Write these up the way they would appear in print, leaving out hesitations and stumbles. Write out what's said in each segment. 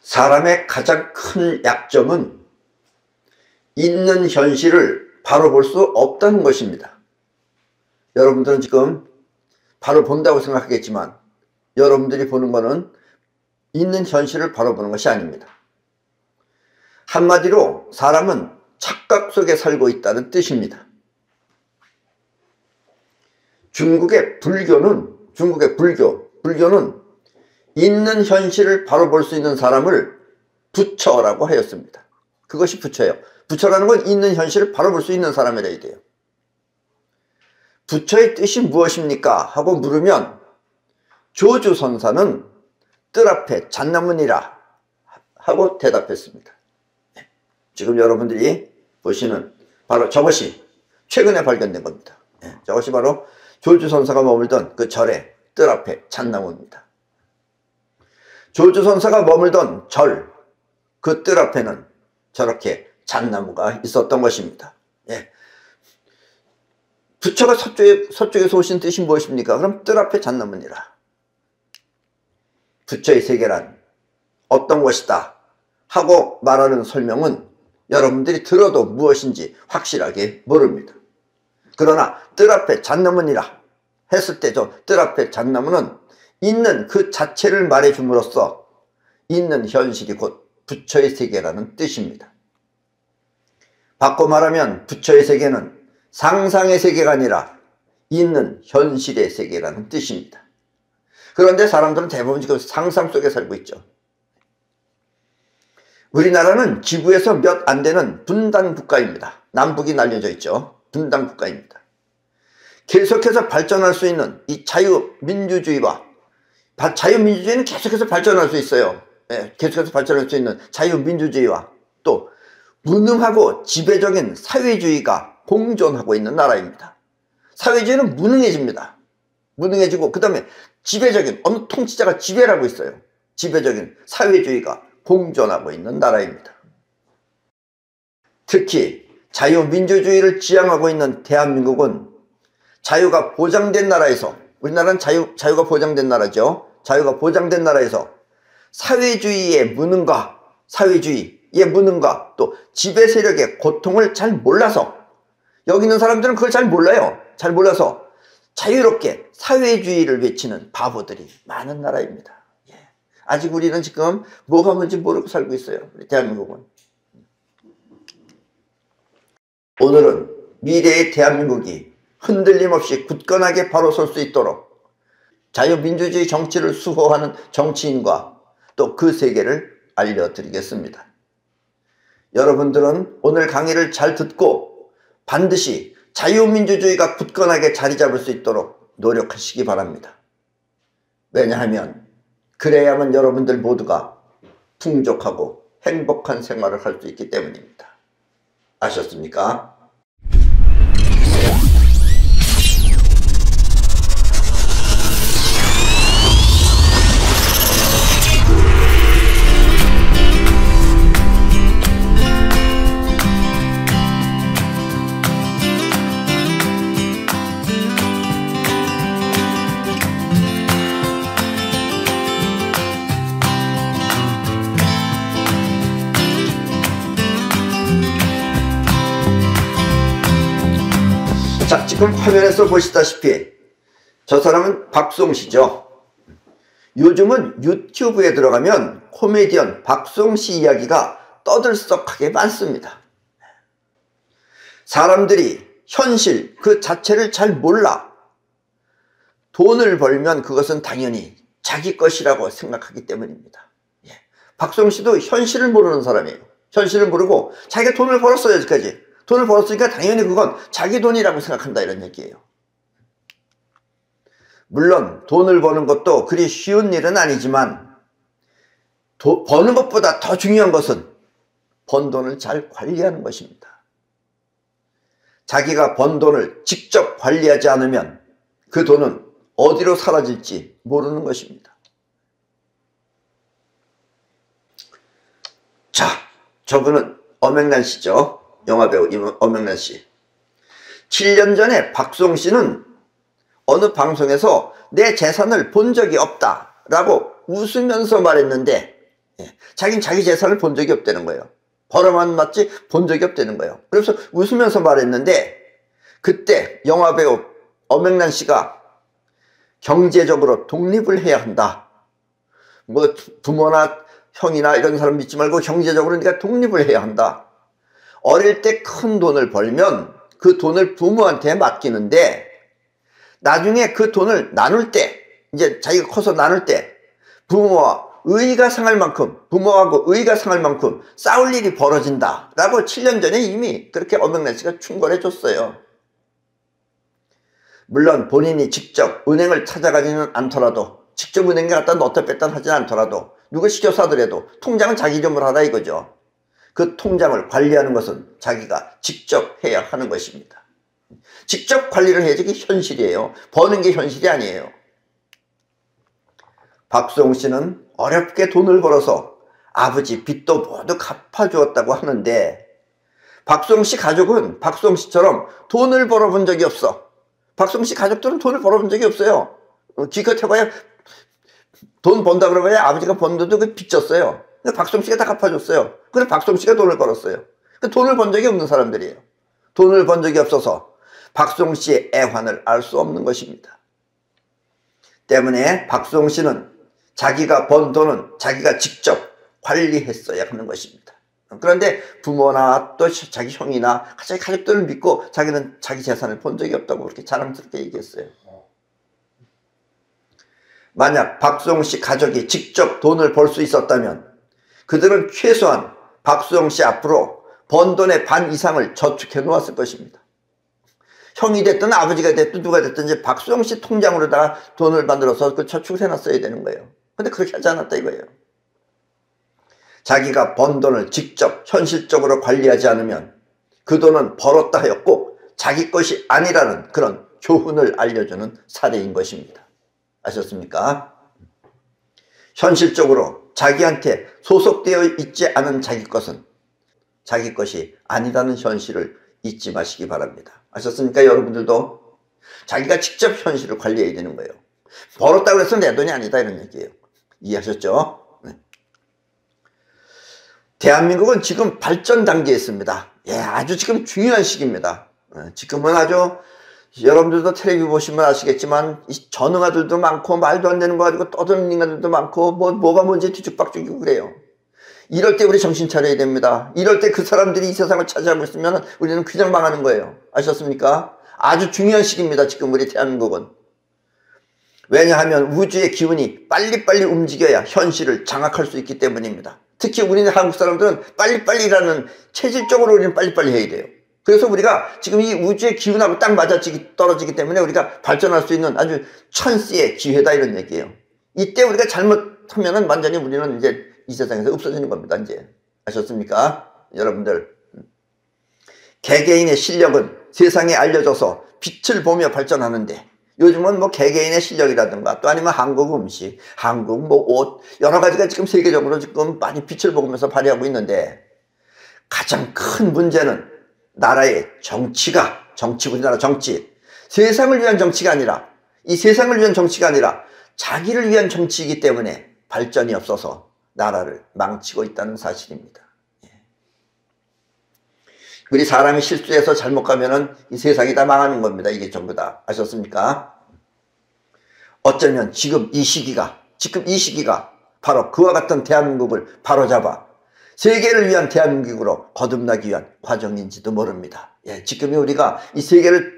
사람의 가장 큰 약점은 있는 현실을 바로 볼 수 없다는 것입니다. 여러분들은 지금 바로 본다고 생각하겠지만 여러분들이 보는 것은 있는 현실을 바로 보는 것이 아닙니다. 한마디로 사람은 착각 속에 살고 있다는 뜻입니다. 중국의 불교는 있는 현실을 바로 볼 수 있는 사람을 부처라고 하였습니다. 그것이 부처예요. 부처라는 건 있는 현실을 바로 볼 수 있는 사람이라 해야 돼요. 부처의 뜻이 무엇입니까? 하고 물으면 조주선사는 뜰 앞에 잣나무니라 하고 대답했습니다. 지금 여러분들이 보시는 바로 저것이 최근에 발견된 겁니다. 저것이 바로 조주선사가 머물던 그 절의 뜰 앞에 잣나무입니다. 조주선사가 머물던 절, 그 뜰 앞에는 저렇게 잣나무가 있었던 것입니다. 부처가 서쪽에서 오신 뜻이 무엇입니까? 그럼 뜰 앞에 잣나무니라. 부처의 세계란 어떤 것이다 하고 말하는 설명은 여러분들이 들어도 무엇인지 확실하게 모릅니다. 그러나 뜰 앞에 잣나무니라 했을 때 저 뜰 앞에 잣나무는 있는 그 자체를 말해줌으로써 있는 현실이 곧 부처의 세계라는 뜻입니다. 바꿔 말하면 부처의 세계는 상상의 세계가 아니라 있는 현실의 세계라는 뜻입니다. 그런데 사람들은 대부분 지금 상상 속에 살고 있죠. 우리나라는 지구에서 몇 안 되는 분단 국가입니다. 남북이 나뉘어져 있죠. 분단 국가입니다. 계속해서 발전할 수 있는 이 자유민주주의와 자유민주주의는 계속해서 발전할 수 있어요. 계속해서 발전할 수 있는 자유민주주의와 또 무능하고 지배적인 사회주의가 공존하고 있는 나라입니다. 사회주의는 무능해집니다. 무능해지고 그 다음에 지배적인 어느 통치자가 지배를 하고 있어요. 지배적인 사회주의가 공존하고 있는 나라입니다. 특히 자유민주주의를 지향하고 있는 대한민국은 자유가 보장된 나라에서, 우리나라는 자유가 보장된 나라죠. 자유가 보장된 나라에서 사회주의의 무능과 또 지배 세력의 고통을 잘 몰라서, 여기 있는 사람들은 그걸 잘 몰라요. 잘 몰라서 자유롭게 사회주의를 외치는 바보들이 많은 나라입니다. 아직 우리는 지금 뭐가 뭔지 모르고 살고 있어요. 우리 대한민국은. 오늘은 미래의 대한민국이 흔들림 없이 굳건하게 바로 설 수 있도록 자유민주주의 정치를 수호하는 정치인과 또 그 세계를 알려드리겠습니다. 여러분들은 오늘 강의를 잘 듣고 반드시 자유민주주의가 굳건하게 자리 잡을 수 있도록 노력하시기 바랍니다. 왜냐하면 그래야만 여러분들 모두가 풍족하고 행복한 생활을 할 수 있기 때문입니다. 아셨습니까? 자, 지금 화면에서 보시다시피 저 사람은 박송씨죠. 요즘은 유튜브에 들어가면 코미디언 박송씨 이야기가 떠들썩하게 많습니다. 사람들이 현실 그 자체를 잘 몰라 돈을 벌면 그것은 당연히 자기 것이라고 생각하기 때문입니다. 박송씨도 현실을 모르는 사람이에요. 현실을 모르고 자기가 돈을 벌었어요. 여기까지 돈을 벌었으니까 당연히 그건 자기 돈이라고 생각한다, 이런 얘기예요. 물론 돈을 버는 것도 그리 쉬운 일은 아니지만 버는 것보다 더 중요한 것은 번 돈을 잘 관리하는 것입니다. 자기가 번 돈을 직접 관리하지 않으면 그 돈은 어디로 사라질지 모르는 것입니다. 자, 저분은 엄앵란 씨죠. 영화배우 엄앵란 씨. 7년 전에 박송 씨는 어느 방송에서 내 재산을 본 적이 없다라고 웃으면서 말했는데 자기는 자기 재산을 본 적이 없다는 거예요. 벌어만 맞지 본 적이 없다는 거예요. 그래서 웃으면서 말했는데, 그때 영화배우 엄영란 씨가 경제적으로 독립을 해야 한다. 뭐 부모나 형이나 이런 사람 믿지 말고 경제적으로 네가 독립을 해야 한다. 어릴 때 큰 돈을 벌면 그 돈을 부모한테 맡기는데, 나중에 그 돈을 나눌 때, 이제 자기가 커서 나눌 때 부모와 의가 상할 만큼, 부모하고 의가 상할 만큼 싸울 일이 벌어진다 라고 7년 전에 이미 그렇게 엄영란 씨가 충고를 해줬어요. 물론 본인이 직접 은행을 찾아가지는 않더라도, 직접 은행에 갖다 넣었다 뺐다 하지 않더라도, 누구 시켜서 하더라도 통장은 자기 이름으로 하라 이거죠. 그 통장을 관리하는 것은 자기가 직접 해야 하는 것입니다. 직접 관리를 해야지 그게 현실이에요. 버는 게 현실이 아니에요. 박수홍 씨는 어렵게 돈을 벌어서 아버지 빚도 모두 갚아주었다고 하는데, 박수홍 씨 가족은 박수홍 씨처럼 돈을 벌어본 적이 없어. 박수홍 씨 가족들은 돈을 벌어본 적이 없어요. 기껏 해봐야 돈 번다 그러면 아버지가 번 돈도 그 빚졌어요. 근데 박수홍 씨가 다 갚아줬어요. 그래서 박수홍 씨가 돈을 벌었어요. 돈을 번 적이 없는 사람들이에요. 돈을 번 적이 없어서 박수홍 씨의 애환을 알 수 없는 것입니다. 때문에 박수홍 씨는 자기가 번 돈은 자기가 직접 관리했어야 하는 것입니다. 그런데 부모나 또 자기 형이나 자기 가족들을 믿고 자기는 자기 재산을 본 적이 없다고 그렇게 자랑스럽게 얘기했어요. 만약 박수홍 씨 가족이 직접 돈을 벌 수 있었다면 그들은 최소한 박수홍 씨 앞으로 번 돈의 반 이상을 저축해 놓았을 것입니다. 형이 됐든 아버지가 됐든 누가 됐든 이제 박수홍 씨 통장으로다가 돈을 만들어서 그 저축을 해놨어야 되는 거예요. 근데 그렇게 하지 않았다 이거예요. 자기가 번 돈을 직접 현실적으로 관리하지 않으면 그 돈은 벌었다 하여 꼭 자기 것이 아니라는 그런 교훈을 알려주는 사례인 것입니다. 아셨습니까? 현실적으로 자기한테 소속되어 있지 않은 자기 것은 자기 것이 아니라는 현실을 잊지 마시기 바랍니다. 아셨습니까? 여러분들도 자기가 직접 현실을 관리해야 되는 거예요. 벌었다고 해서 내 돈이 아니다 이런 얘기예요. 이해하셨죠? 네. 대한민국은 지금 발전 단계에 있습니다. 아주 지금 중요한 시기입니다. 지금은 아주 여러분들도 텔레비 보시면 아시겠지만 전응아들도 많고 말도 안 되는 거 가지고 떠드는 인간들도 많고 뭐가 뭔지 뒤죽박죽이고 그래요. 이럴 때 우리 정신 차려야 됩니다. 이럴 때 그 사람들이 이 세상을 차지하고 있으면 우리는 그냥 망하는 거예요. 아셨습니까? 아주 중요한 시기입니다. 지금 우리 대한민국은. 왜냐하면 우주의 기운이 빨리빨리 움직여야 현실을 장악할 수 있기 때문입니다. 특히 우리는 한국 사람들은 빨리빨리라는 체질적으로 우리는 빨리빨리 해야 돼요. 그래서 우리가 지금 이 우주의 기운하고 딱 떨어지기 때문에 우리가 발전할 수 있는 아주 찬스의 기회다 이런 얘기예요. 이때 우리가 잘못하면은 완전히 우리는 이제 이 세상에서 없어지는 겁니다. 이제 아셨습니까? 여러분들, 개개인의 실력은 세상에 알려져서 빛을 보며 발전하는데, 요즘은 뭐 개개인의 실력이라든가 또 아니면 한국 음식, 한국 뭐 옷, 여러 가지가 지금 세계적으로 지금 많이 빛을 보면서 발휘하고 있는데, 가장 큰 문제는 나라의 우리나라 정치, 세상을 위한 정치가 아니라, 이 세상을 위한 정치가 아니라 자기를 위한 정치이기 때문에 발전이 없어서 나라를 망치고 있다는 사실입니다. 우리 사람이 실수해서 잘못 가면은 이 세상이 다 망하는 겁니다. 이게 전부 다. 아셨습니까? 어쩌면 지금 이 시기가 바로 그와 같은 대한민국을 바로잡아 세계를 위한 대한민국으로 거듭나기 위한 과정인지도 모릅니다. 지금이 우리가 이 세계를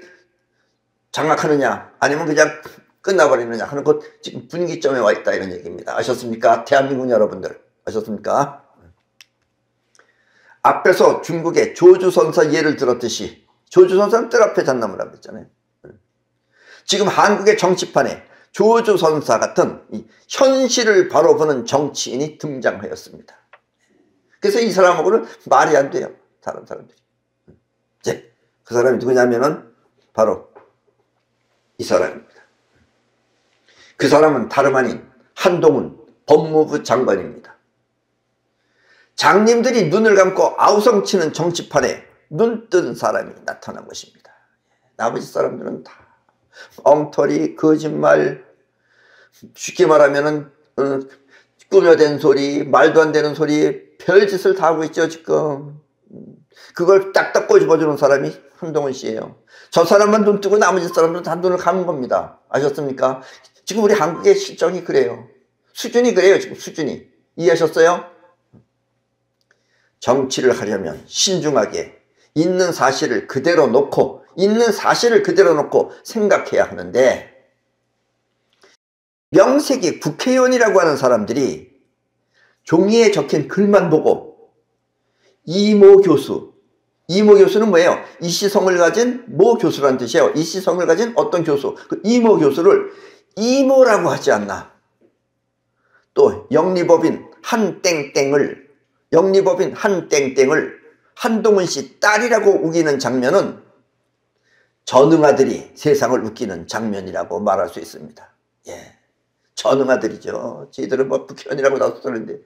장악하느냐 아니면 그냥 끝나버리느냐 하는 것 지금 분기점에 와 있다 이런 얘기입니다. 아셨습니까? 대한민국 여러분들 아셨습니까? 앞에서 중국의 조주선사 예를 들었듯이, 조주선사는 뜰 앞에 잣나무라고 했잖아요. 지금 한국의 정치판에 조주선사 같은 이 현실을 바로 보는 정치인이 등장하였습니다. 그래서 이 사람하고는 말이 안 돼요. 다른 사람들이. 이제 그 사람이 누구냐면은 바로 이 사람입니다. 그 사람은 다름 아닌 한동훈 법무부 장관입니다. 장님들이 눈을 감고 아우성치는 정치판에 눈뜬 사람이 나타난 것입니다. 나머지 사람들은 다 엉터리, 거짓말, 쉽게 말하면은 꾸며댄 소리, 말도 안 되는 소리, 별짓을 다 하고 있죠 지금. 그걸 딱딱 꼬집어주는 사람이 한동훈 씨예요. 저 사람만 눈 뜨고 나머지 사람들은 다 눈을 감은 겁니다. 아셨습니까? 지금 우리 한국의 실정이 그래요. 수준이 그래요. 지금 수준이. 이해하셨어요? 정치를 하려면 신중하게 있는 사실을 그대로 놓고 생각해야 하는데, 명색이 국회의원이라고 하는 사람들이 종이에 적힌 글만 보고 이모 교수는 뭐예요? 이시성을 가진 모 교수라는 뜻이에요. 이시성을 가진 어떤 교수, 그 이모 교수를 이모라고 하지 않나. 또 영리법인 한땡땡을 한동훈 씨 딸이라고 우기는 장면은 전응아들이 세상을 웃기는 장면이라고 말할 수 있습니다. 예, 전응아들이죠. 저희들은 뭐 국회의원이라고 나왔었는데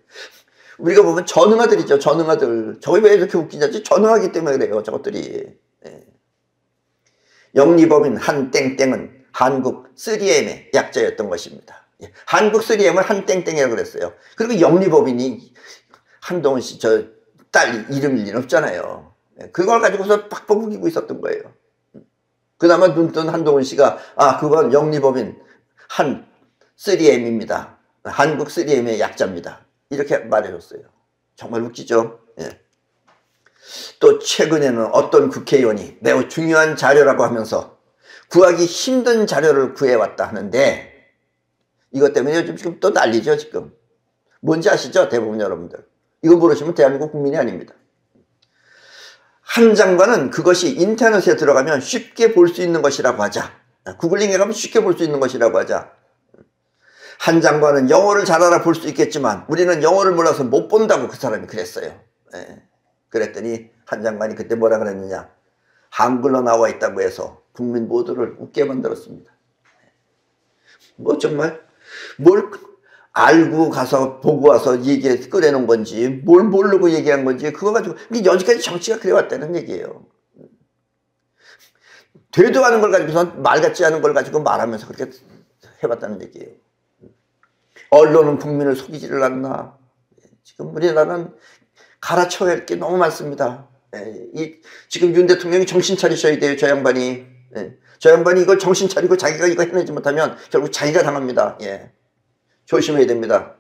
우리가 보면 전응아들이죠. 전응아들. 저게 왜 이렇게 웃기냐지? 전응하기 때문에 그래요. 저것들이. 예. 영리법인 한땡땡은 한국 3M의 약자였던 것입니다. 예. 한국 3M을 한땡땡이라고 그랬어요. 그리고 영리법인이 한동훈 씨 저 딸 이름일 리는 없잖아요. 예. 그걸 가지고서 빡빡 우기고 있었던 거예요. 그나마 눈뜬 한동훈 씨가 그건 영리법인 한 3M입니다. 한국 3M의 약자입니다. 이렇게 말해줬어요. 정말 웃기죠? 예. 또 최근에는 어떤 국회의원이 매우 중요한 자료라고 하면서 구하기 힘든 자료를 구해왔다 하는데, 이것 때문에 요즘 지금 또 난리죠. 지금 뭔지 아시죠? 대부분 여러분들 이거 모르시면 대한민국 국민이 아닙니다. 한 장관은 그것이 인터넷에 들어가면 쉽게 볼 수 있는 것이라고 하자. 구글링에 가면 쉽게 볼 수 있는 것이라고 하자. 한 장관은 영어를 잘 알아볼 수 있겠지만 우리는 영어를 몰라서 못 본다고 그 사람이 그랬어요. 예. 그랬더니 한 장관이 그때 뭐라 그랬느냐. 한글로 나와 있다고 해서 국민 모두를 웃게 만들었습니다. 뭐 정말 뭘 알고 가서 보고 와서 얘기해 꺼내놓은 건지 뭘 모르고 얘기한 건지 그거 가지고 여지까지 정치가 그래왔다는 얘기예요. 되도 않은 걸 가지고서 말 같지 않은 걸 가지고 말하면서 그렇게 해봤다는 얘기예요. 언론은 국민을 속이지를 않나. 지금 우리나라는 갈아쳐야 할 게 너무 많습니다. 지금 윤 대통령이 정신 차리셔야 돼요. 저 양반이. 저 양반이 이걸 정신 차리고 자기가 이거 해내지 못하면 결국 자기가 당합니다. 예. 조심해야 됩니다.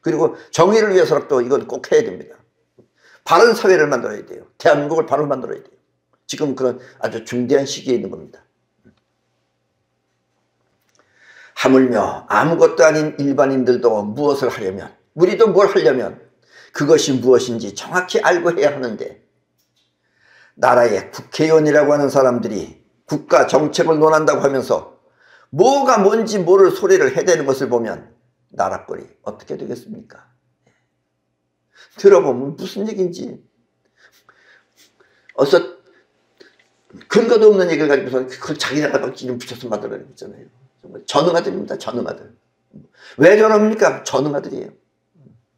그리고 정의를 위해서라도 이건 꼭 해야 됩니다. 바른 사회를 만들어야 돼요. 대한민국을 바로 만들어야 돼요. 지금 그런 아주 중대한 시기에 있는 겁니다. 하물며 아무것도 아닌 일반인들도 무엇을 하려면, 우리도 뭘 하려면 그것이 무엇인지 정확히 알고 해야 하는데, 나라의 국회의원이라고 하는 사람들이 국가 정책을 논한다고 하면서 뭐가 뭔지 모를 소리를 해대는 것을 보면 나라 꼴이 어떻게 되겠습니까? 들어보면 무슨 얘기인지 어서 근거도 없는 얘기를 가지고서 그걸 자기네가 이름 붙여서 만들어내고 있잖아요. 정말 전응아들입니다. 전응아들. 왜 저럽니까? 전응아들이에요.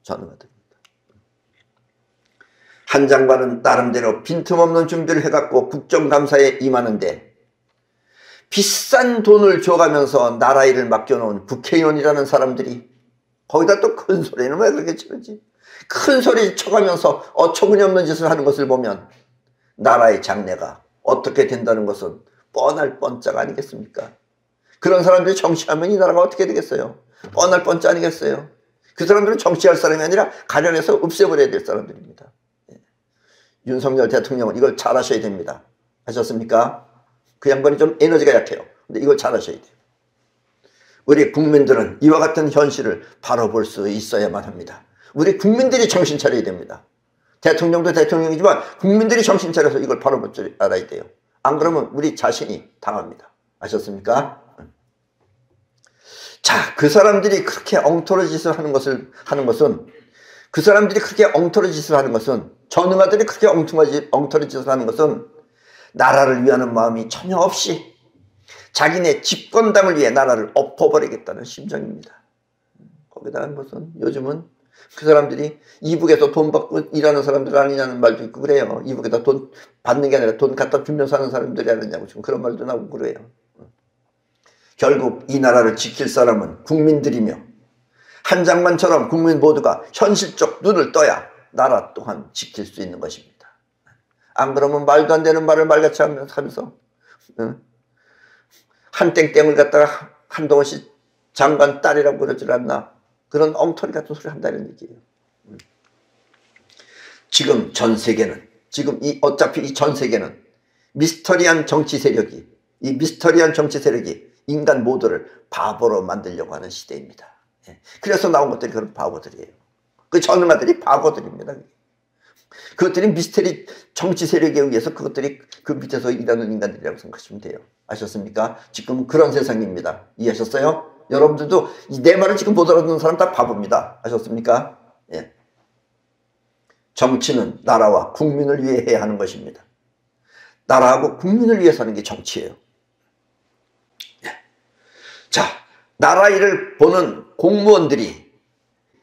전응아들입니다. 한 장관은 나름대로 빈틈없는 준비를 해갖고 국정감사에 임하는데 비싼 돈을 줘가면서 나라 일을 맡겨놓은 국회의원이라는 사람들이 거기다 또 큰 소리는 왜 그렇게 치는지, 큰 소리 쳐가면서 어처구니 없는 짓을 하는 것을 보면 나라의 장래가 어떻게 된다는 것은 뻔할 뻔짝 아니겠습니까? 그런 사람들이 정치하면 이 나라가 어떻게 되겠어요? 뻔할 뻔짝 아니겠어요? 그 사람들은 정치할 사람이 아니라 가련해서 없애버려야 될 사람들입니다. 윤석열 대통령은 이걸 잘 하셔야 됩니다. 아셨습니까? 그 양반이 좀 에너지가 약해요. 근데 이걸 잘 하셔야 돼요. 우리 국민들은 이와 같은 현실을 바로 볼 수 있어야만 합니다. 우리 국민들이 정신 차려야 됩니다. 대통령도 대통령이지만 국민들이 정신 차려서 이걸 바로 볼 줄 알아야 돼요. 안 그러면 우리 자신이 당합니다. 아셨습니까? 자, 그 사람들이 그렇게 엉터리 짓을 하는 것은 그 사람들이 그렇게 엉터리 짓을 하는 것은, 전응아들이 그렇게 엉터리 짓을 하는 것은 나라를 위하는 마음이 전혀 없이 자기네 집권당을 위해 나라를 엎어버리겠다는 심정입니다. 거기다가 무슨 요즘은 그 사람들이 이북에서 돈 받고 일하는 사람들 아니냐는 말도 있고 그래요. 이북에다 돈 받는 게 아니라 돈 갖다 주면서 사는 사람들이 아니냐고 지금 그런 말도 나오고 그래요. 결국 이 나라를 지킬 사람은 국민들이며 한 장관처럼 국민 모두가 현실적 눈을 떠야 나라 또한 지킬 수 있는 것입니다. 안 그러면 말도 안 되는 말을 말같이 하면서 한 땡땡을 갖다가 한동훈 씨 장관 딸이라고 그러질 않나, 그런 엉터리 같은 소리 한다는 얘기예요. 지금 전 세계는, 어차피 이 전 세계는 미스터리한 정치 세력이, 이 미스터리한 정치 세력이 인간 모두를 바보로 만들려고 하는 시대입니다. 그래서 나온 것들이 그런 바보들이에요. 그 전능아들이 바보들입니다. 그것들이 미스터리 정치 세력에 의해서 그것들이 그 밑에서 일하는 인간들이라고 생각하시면 돼요. 아셨습니까? 지금 그런 세상입니다. 이해하셨어요? 여러분들도 내 말을 지금 못 알아듣는 사람 다 바보입니다. 아셨습니까? 예. 정치는 나라와 국민을 위해 해야 하는 것입니다. 나라하고 국민을 위해서 하는 게 정치예요. 예. 자, 나라 일을 보는 공무원들이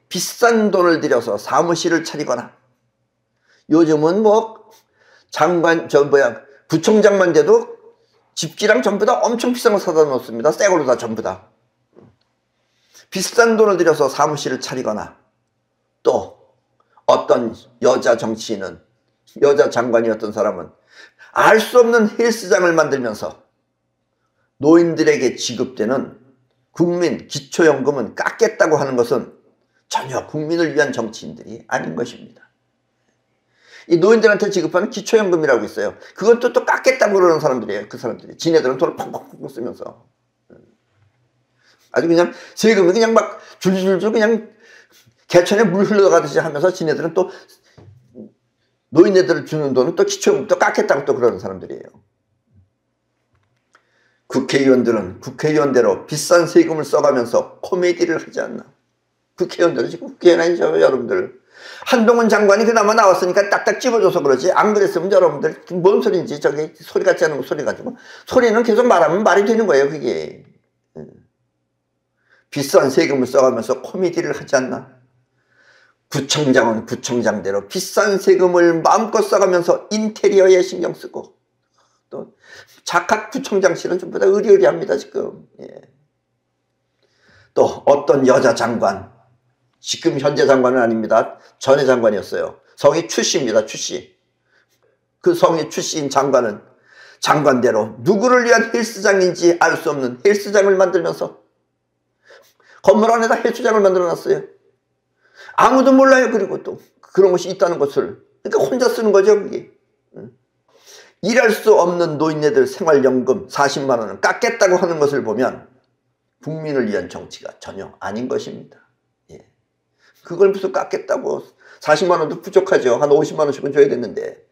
비싼 돈을 들여서 사무실을 차리거나, 요즘은 뭐 장관, 부총장만 돼도 집기랑 전부 다 엄청 비싼 거 사다 놓습니다. 새 걸로 다 전부 다. 비싼 돈을 들여서 사무실을 차리거나, 또 어떤 여자 정치인은, 여자 장관이었던 사람은 알 수 없는 헬스장을 만들면서 노인들에게 지급되는 국민 기초연금은 깎겠다고 하는 것은 전혀 국민을 위한 정치인들이 아닌 것입니다. 이 노인들한테 지급하는 기초연금이라고 있어요. 그것도 또 깎겠다고 그러는 사람들이에요. 그 사람들이. 지네들은 돈을 펑펑펑 쓰면서. 아주 그냥 세금이 그냥 막 줄줄줄 그냥 개천에 물 흘러가듯이 하면서 지네들은 또 노인네들을 주는 돈은 또 기초연금 또 깎겠다고 또 그러는 사람들이에요. 국회의원들은 국회의원대로 비싼 세금을 써가면서 코미디를 하지 않나. 국회의원들은 지금 국회의원 아니죠, 여러분들. 한동훈 장관이 그나마 나왔으니까 딱딱 집어줘서 그러지, 안 그랬으면 여러분들 뭔 소리인지, 저기 소리 같지 않은 거 소리 가지고, 소리는 계속 말하면 말이 되는 거예요, 그게. 비싼 세금을 써가면서 코미디를 하지 않나. 구청장은 구청장대로 비싼 세금을 마음껏 써가면서 인테리어에 신경 쓰고, 또 작학 구청장실은 전부 다 의리의리합니다 지금. 예. 또 어떤 여자 장관, 지금 현재 장관은 아닙니다. 전에 장관이었어요. 성이 추씨입니다. 추씨. 그 성이 추씨인 장관은 장관대로 누구를 위한 헬스장인지 알 수 없는 헬스장을 만들면서 건물 안에다 헬스장을 만들어놨어요. 아무도 몰라요. 그리고 또 그런 것이 있다는 것을. 그러니까 혼자 쓰는 거죠, 그게. 일할 수 없는 노인네들 생활연금 40만 원을 깎겠다고 하는 것을 보면 국민을 위한 정치가 전혀 아닌 것입니다. 예. 그걸 무슨 깎겠다고. 40만 원도 부족하죠. 한 50만 원씩은 줘야 되는데.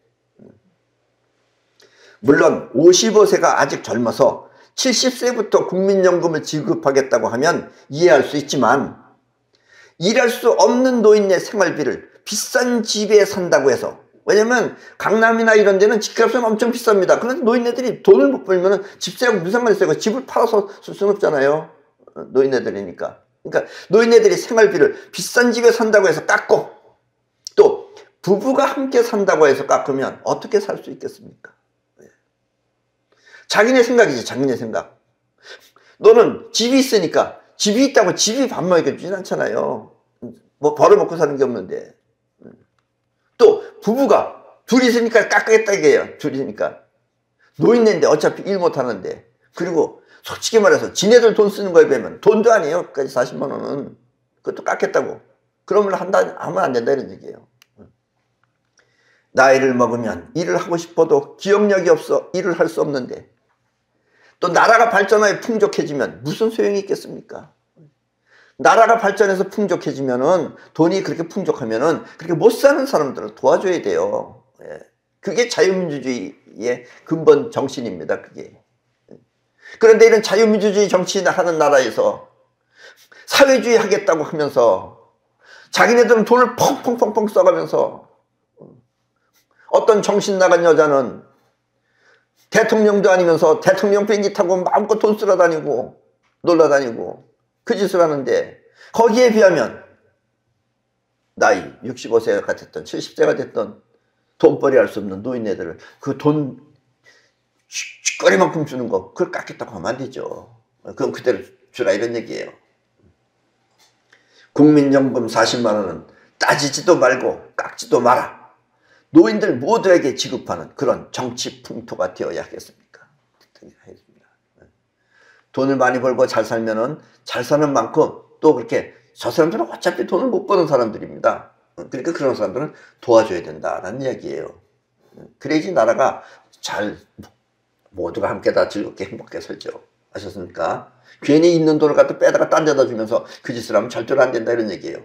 물론 55세가 아직 젊어서 70세부터 국민연금을 지급하겠다고 하면 이해할 수 있지만, 일할 수 없는 노인네 생활비를 비싼 집에 산다고 해서, 왜냐면 강남이나 이런 데는 집값은 엄청 비쌉니다. 그런데 노인네들이 돈을 못 벌면 집세하고 무슨 상관이 있어요. 집을 팔아서 쓸 수는 없잖아요. 노인네들이니까. 그러니까 노인네들이 생활비를 비싼 집에 산다고 해서 깎고, 또 부부가 함께 산다고 해서 깎으면 어떻게 살 수 있겠습니까? 자기네 생각이지, 자기네 생각. 너는 집이 있으니까, 집이 있다고 집이 밥 먹여주진 않잖아요. 뭐 벌어먹고 사는 게 없는데. 또 부부가 둘이 있으니까 깎겠다 이게요. 둘이니까. 노인네인데 어차피 일 못하는데. 그리고 솔직히 말해서 지네들 돈 쓰는 거에 비하면 돈도 아니에요. 그까지 40만 원은. 그것도 깎겠다고. 그러면 하면 안 된다 이런 얘기예요. 나이를 먹으면 일을 하고 싶어도 기억력이 없어 일을 할 수 없는데, 또 나라가 발전하여 풍족해지면 무슨 소용이 있겠습니까? 나라가 발전해서 풍족해지면은, 돈이 그렇게 풍족하면은 그렇게 못 사는 사람들을 도와줘야 돼요. 예. 그게 자유민주주의의 근본 정신입니다, 그게. 그런데 이런 자유민주주의 정치를 하는 나라에서 사회주의 하겠다고 하면서 자기네들은 돈을 펑펑펑펑 써가면서, 어떤 정신 나간 여자는 대통령도 아니면서 대통령 비행기 타고 마음껏 돈 쓰러 다니고 놀러 다니고 그 짓을 하는데, 거기에 비하면 나이 65세가 됐던 70세가 됐던 돈벌이 할 수 없는 노인네들을 그 돈 쥐거리만큼 주는 거, 그걸 깎겠다고 하면 안 되죠. 그럼 그대로 주라 이런 얘기예요. 국민연금 40만 원은 따지지도 말고 깎지도 마라. 노인들 모두에게 지급하는 그런 정치 풍토가 되어야 하겠습니까? 돈을 많이 벌고 잘 살면은 잘 사는 만큼 또 그렇게 저 사람들은 어차피 돈을 못 버는 사람들입니다. 그러니까 그런 사람들은 도와줘야 된다라는 이야기예요. 그래야지 나라가 잘 모두가 함께 다 즐겁게 행복하게 살죠. 아셨습니까? 괜히 있는 돈을 갖다 빼다가 딴 데다 주면서 그 짓을 하면 절대로 안 된다 이런 얘기예요.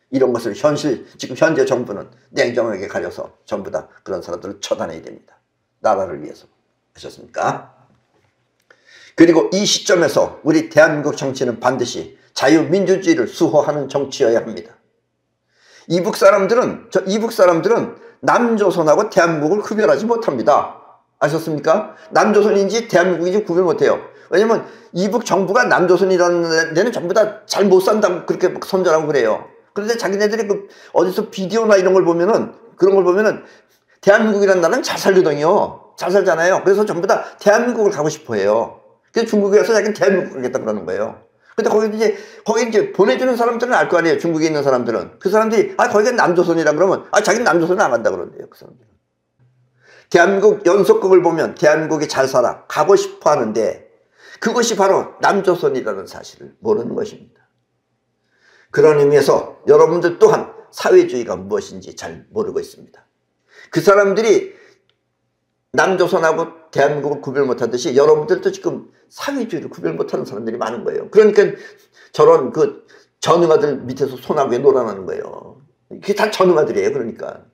이런 것을 지금 현재 정부는 냉정하게 가려서 전부 다 그런 사람들을 처단해야 됩니다. 나라를 위해서. 아셨습니까? 그리고 이 시점에서 우리 대한민국 정치는 반드시 자유민주주의를 수호하는 정치여야 합니다. 이북 사람들은 남조선하고 대한민국을 구별하지 못합니다. 아셨습니까? 남조선인지 대한민국인지 구별 못해요. 왜냐면 이북 정부가 남조선이라는 데는 전부 다 잘 못 산다고 그렇게 선전하고 그래요. 그런데 자기네들이 어디서 비디오나 이런 걸 보면은, 그런 걸 보면은 대한민국이라는 나라는 잘 살거든요. 잘 살잖아요. 그래서 전부 다 대한민국을 가고 싶어 해요. 그래서 중국에 와서 자기는 대한민국을 가겠다 그러는 거예요. 근데 거기 이제 보내주는 사람들은 알 거 아니에요. 중국에 있는 사람들은. 그 사람들이, 거기가 남조선이라 그러면, 자기는 남조선은 안 간다 그런대요. 그 사람들은. 대한민국 연속극을 보면 대한민국이 잘 살아. 가고 싶어 하는데 그것이 바로 남조선이라는 사실을 모르는 것입니다. 그런 의미에서 여러분들 또한 사회주의가 무엇인지 잘 모르고 있습니다. 그 사람들이 남조선하고 대한민국을 구별 못하듯이 여러분들도 지금 사회주의를 구별 못하는 사람들이 많은 거예요. 그러니까 저런 그 전응아들 밑에서 소나무에 놀아나는 거예요. 그게 다 전응아들이에요. 그러니까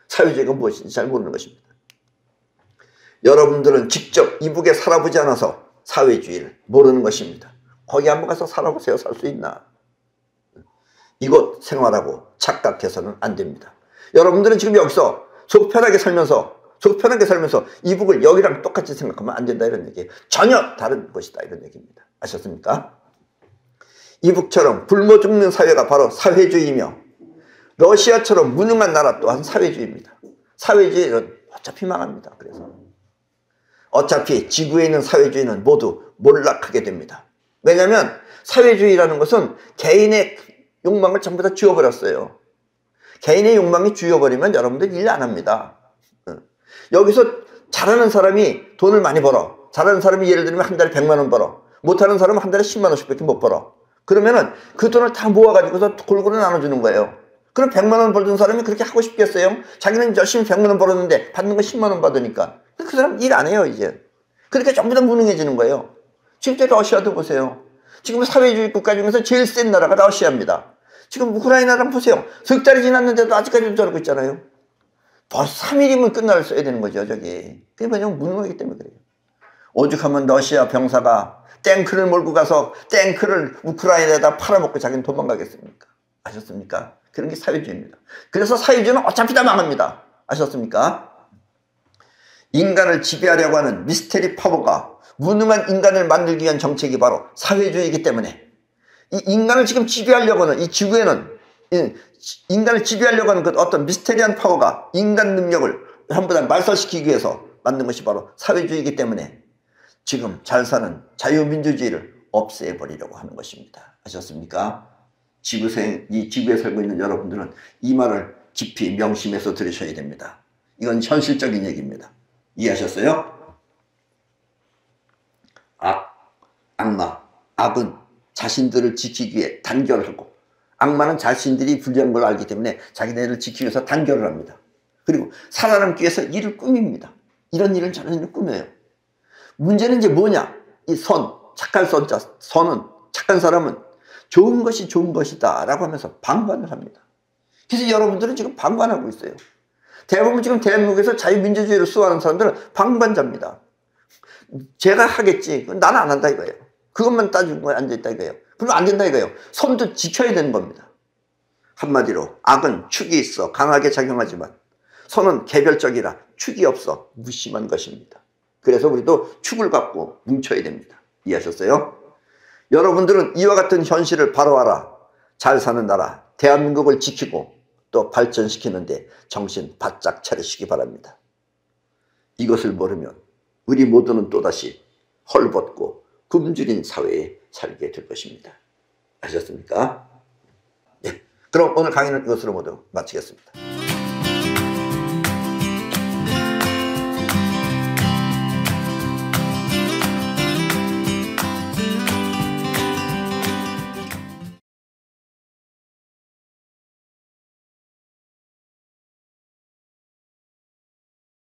사회주의가 무엇인지 잘 모르는 것입니다. 여러분들은 직접 이북에 살아보지 않아서 사회주의를 모르는 것입니다. 거기 한번 가서 살아보세요. 살 수 있나? 이곳 생활하고 착각해서는 안 됩니다. 여러분들은 지금 여기서 속 편하게 살면서 이북을 여기랑 똑같이 생각하면 안 된다 이런 얘기예요. 전혀 다른 것이다 이런 얘기입니다. 아셨습니까? 이북처럼 굶어 죽는 사회가 바로 사회주의이며 러시아처럼 무능한 나라 또한 사회주의입니다. 사회주의는 어차피 망합니다. 그래서 어차피 지구에 있는 사회주의는 모두 몰락하게 됩니다. 왜냐하면 사회주의라는 것은 개인의 욕망을 전부 다 쥐어버렸어요. 개인의 욕망이 쥐어버리면 여러분들 일 안 합니다. 여기서 잘하는 사람이 돈을 많이 벌어. 잘하는 사람이 예를 들면 한 달에 100만 원 벌어. 못하는 사람은 한 달에 10만 원씩밖에 못 벌어. 그러면은 그 돈을 다 모아가지고서 골고루 나눠주는 거예요. 그럼 100만 원 벌던 사람이 그렇게 하고 싶겠어요? 자기는 열심히 100만 원 벌었는데 받는 건 10만 원 받으니까. 그 사람 일 안 해요, 이제. 그러니까 전부 다 무능해지는 거예요. 지금 러시아도 보세요. 지금 사회주의 국가 중에서 제일 센 나라가 러시아입니다. 지금 우크라이나랑 보세요. 석 달이 지났는데도 아직까지 저러고 있잖아요. 벌써 3일이면 끝날 써야 되는 거죠, 저기. 그게 뭐냐면 무능하기 때문에 그래요. 오죽하면 러시아 병사가 탱크를 몰고 가서 탱크를 우크라이나에다 팔아먹고 자기는 도망가겠습니까? 아셨습니까? 그런 게 사회주의입니다. 그래서 사회주의는 어차피 다 망합니다. 아셨습니까? 인간을 지배하려고 하는 미스테리 파워가 무능한 인간을 만들기 위한 정책이 바로 사회주의이기 때문에 이 인간을 지금 지배하려고 하는 이 지구에는 인간을 지배하려고 하는 그 어떤 미스테리한 파워가 인간 능력을 전부 다 말살시키기 위해서 만든 것이 바로 사회주의이기 때문에 지금 잘 사는 자유민주주의를 없애버리려고 하는 것입니다. 아셨습니까? 이 지구에 살고 있는 여러분들은 이 말을 깊이 명심해서 들으셔야 됩니다. 이건 현실적인 얘기입니다. 이해하셨어요? 악마, 악은 자신들을 지키기 위해 단결하고 악마는 자신들이 불리한 걸 알기 때문에 자기네를 지키기 위해서 단결을 합니다. 그리고 살아남기 위해서 일을 꾸밉니다. 이런 일을 저런 일을 꾸며요. 문제는 이제 뭐냐? 이 착한 선은, 착한 사람은 좋은 것이 좋은 것이다 라고 하면서 방관을 합니다. 그래서 여러분들은 지금 방관하고 있어요. 대부분 지금 대한민국에서 자유민주주의를 수호하는 사람들은 방관자입니다. 제가 하겠지. 나는 안 한다 이거예요. 그것만 따지고 앉아있다 이거예요. 그럼 안 된다 이거예요. 선도 지켜야 되는 겁니다. 한마디로 악은 축이 있어 강하게 작용하지만 선은 개별적이라 축이 없어 무심한 것입니다. 그래서 우리도 축을 갖고 뭉쳐야 됩니다. 이해하셨어요? 여러분들은 이와 같은 현실을 바로 알아 잘 사는 나라 대한민국을 지키고 또 발전시키는데 정신 바짝 차리시기 바랍니다. 이것을 모르면 우리 모두는 또다시 헐벗고 굶주린 사회에 살게 될 것입니다. 아셨습니까? 그럼 오늘 강의는 이것으로 모두 마치겠습니다.